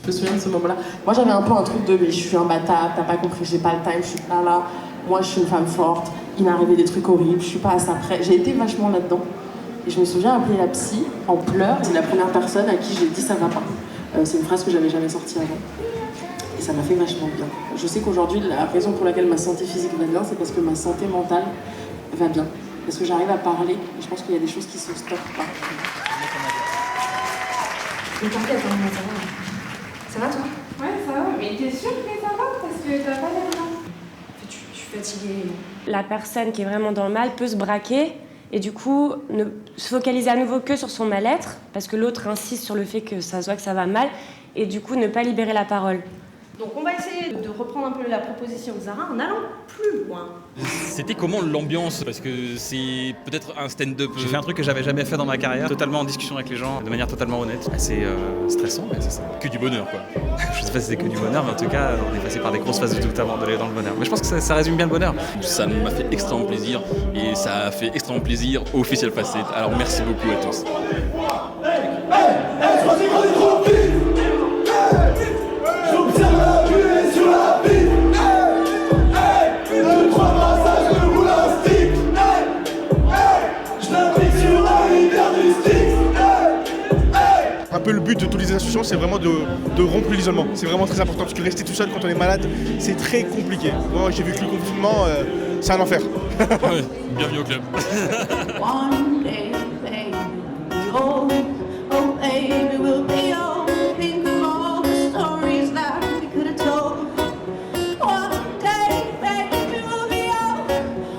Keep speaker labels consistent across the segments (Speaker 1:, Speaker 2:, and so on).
Speaker 1: Je me souviens de ce moment-là. Moi, j'avais un peu un truc de je suis un bâtard, t'as pas compris, j'ai pas le time, je suis pas là. Moi, je suis une femme forte, il m'est arrivé des trucs horribles, je suis pas à ça près. J'ai été vachement là-dedans. Et je me souviens appeler la psy en pleurs. C'est la première personne à qui j'ai dit ça va pas. C'est une phrase que j'avais jamais sortie avant. Et ça m'a fait vachement bien. Je sais qu'aujourd'hui, la raison pour laquelle ma santé physique va bien, c'est parce que ma santé mentale va bien. Parce que j'arrive à parler, et je pense qu'il y a des choses qui se stoppent pas.
Speaker 2: Mais t'inquiète, ça va. Ça va toi?
Speaker 3: Ouais, ça va, mais t'es sûre que ça va? Parce que t'as pas l'air bien.
Speaker 2: Je suis fatiguée.
Speaker 4: La personne qui est vraiment dans le mal peut se braquer et du coup ne se focaliser à nouveau que sur son mal-être, parce que l'autre insiste sur le fait que ça se voit que ça va mal, et du coup ne pas libérer la parole.
Speaker 2: Donc on va essayer de reprendre un peu la proposition de Zara en allant plus loin.
Speaker 5: C'était comment l'ambiance? Parce que c'est peut-être un stand-up.
Speaker 6: J'ai fait un truc que j'avais jamais fait dans ma carrière, totalement en discussion avec les gens, de manière totalement honnête. Assez stressant, mais c'est ça.
Speaker 5: Que du bonheur, quoi.
Speaker 6: Je sais pas si c'est que du bonheur, mais en tout cas, on est passé par des grosses phases de doute avant d'aller dans le bonheur. Mais je pense que ça résume bien le bonheur.
Speaker 5: Ça m'a fait extrêmement plaisir et ça a fait extrêmement plaisir au Officiel Facette. Alors merci beaucoup à tous.
Speaker 7: Un peu le but de toutes les associations, c'est vraiment de rompre l'isolement. C'est vraiment très important parce que rester tout seul quand on est malade, c'est très compliqué. Moi, j'ai vécu le confinement, c'est un enfer.
Speaker 5: Ouais, bienvenue au club.
Speaker 8: One day, baby, oh, oh baby, we'll be old. Think of all the stories that we could have told. One day, baby, we'll be old.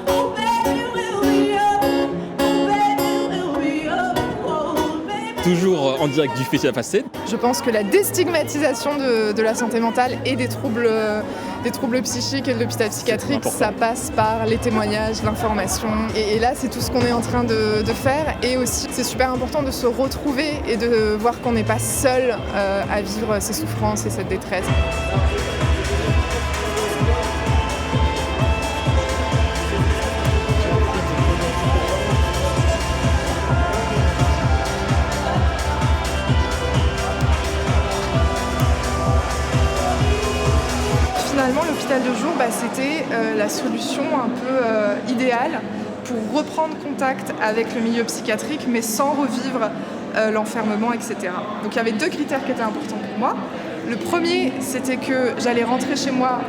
Speaker 8: Oh baby, we'll be old. Oh baby, we'll be old, baby.
Speaker 5: Toujours en direct du Officiel Facette.
Speaker 9: Je pense que la déstigmatisation de la santé mentale et des troubles psychiques et de l'hôpital psychiatrique, ça passe par les témoignages, l'information. Et là, c'est tout ce qu'on est en train de faire. Et aussi, c'est super important de se retrouver et de voir qu'on n'est pas seul à vivre ces souffrances et cette détresse. Finalement, l'hôpital de jour, c'était la solution un peu idéale pour reprendre contact avec le milieu psychiatrique, mais sans revivre l'enfermement, etc. Donc il y avait 2 critères qui étaient importants pour moi. Le premier, c'était que j'allais rentrer chez moi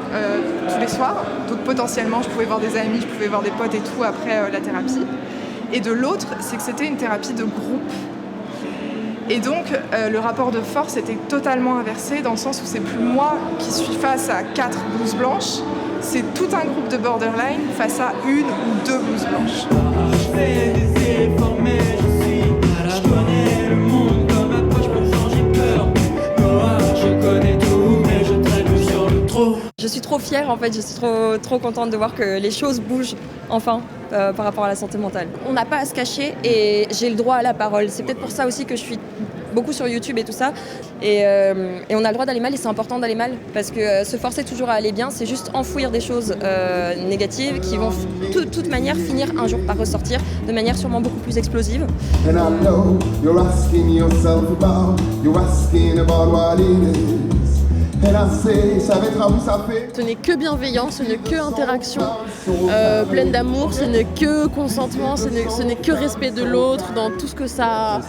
Speaker 9: tous les soirs, donc potentiellement je pouvais voir des amis, je pouvais voir des potes et tout après la thérapie. Et de l'autre, c'est que c'était une thérapie de groupe. Et donc, le rapport de force était totalement inversé dans le sens où c'est plus moi qui suis face à 4 blouses blanches, c'est tout un groupe de borderline face à 1 ou 2 blouses blanches.
Speaker 8: Je fais des efforts, mais je connais le monde comme ma poche pour changer peur. Je connais tout, mais je traîne sur le trop.
Speaker 10: Je suis trop fière en fait, je suis trop contente de voir que les choses bougent enfin par rapport à la santé mentale. On n'a pas à se cacher et j'ai le droit à la parole. C'est peut-être pour ça aussi que je suis beaucoup sur YouTube et tout ça. Et on a le droit d'aller mal et c'est important d'aller mal parce que se forcer toujours à aller bien, c'est juste enfouir des choses négatives qui vont de toute manière finir un jour par ressortir de manière sûrement beaucoup plus explosive.
Speaker 11: And I know you're asking yourself about, you're asking about what it is. And I say, ça va être à vous, ça fait.
Speaker 12: Ce n'est que bienveillance, ce n'est que interaction pleine d'amour, ce n'est que consentement, ce n'est que respect de l'autre dans tout ce que ça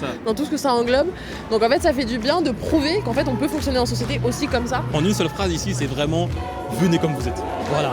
Speaker 12: englobe. Donc en fait, ça fait du bien de prouver qu'en fait, on peut fonctionner en société aussi comme ça.
Speaker 5: En une seule phrase ici, c'est vraiment venez comme vous êtes. Voilà.